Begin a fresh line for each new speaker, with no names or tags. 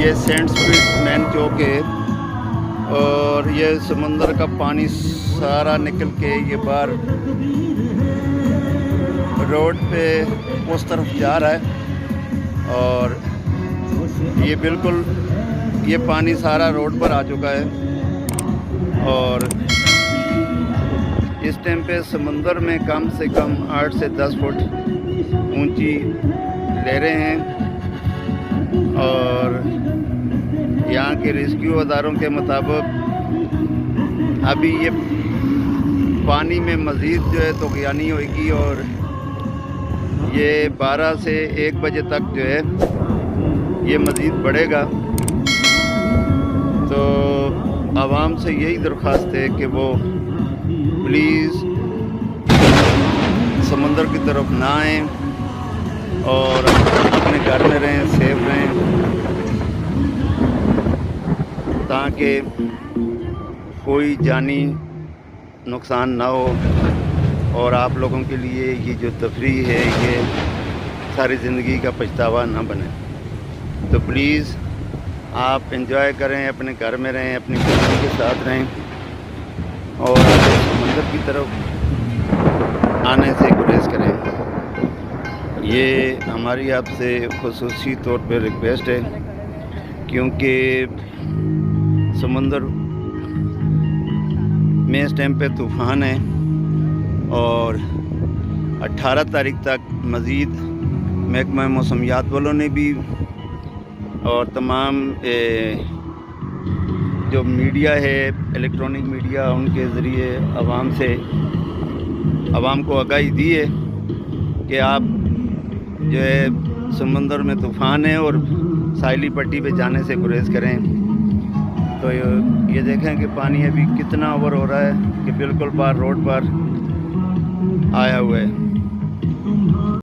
یہ Saint street مین چوک ہے اور یہ سمندر کا پانی سارا نکل کے یہ باہر روڈ پہ اس طرف جا رہا ہے اور یہ بالکل یہ پانی سارا روڈ پر آ چکا ہے اور اس ٹائم پہ سمندر میں کم سے کم 8 سے 10 فٹ اونچی لہریں ہیں اور یہاں کے ریسکیو اداروں کے مطابق ابھی یہ پانی میں مزید جو ہے طغیانی ہوئے گی اور یہ 12 سے 1 بجے تک جو ہے یہ مزید بڑھے گا۔ تو عوام سے یہی درخواست ہے کہ وہ پلیز سمندر کی طرف نہ آئیں اور اپنے گھر میں رہیں، سیف رہیں تاکہ کوئی جانی نقصان نہ ہو اور آپ لوگوں کے لیے یہ جو تفریح ہے یہ ساری زندگی کا پچھتاوا نہ بنے۔ تو پلیز آپ انجوائے کریں، اپنے گھر میں رہیں، اپنی فیملی کے ساتھ رہیں اور سمندر کی طرف آنے سے گریز کریں۔ یہ ہماری آپ سے خصوصی طور پہ ریکویسٹ ہے کیونکہ سمندر میں اس ٹائم پہ طوفان ہے اور 18 تاریخ تک مزید محکمہ موسمیات والوں نے بھی اور تمام جو میڈیا ہے الیکٹرانک میڈیا ان کے ذریعے عوام کو آگاہی دی ہے کہ آپ جو ہے سمندر میں طوفان ہے اور ساحلی پٹی پہ جانے سے گریز کریں۔ تو یہ دیکھیں کہ پانی ابھی کتنا اوور ہو رہا ہے کہ بالکل باہر روڈ پر آیا ہوا ہے۔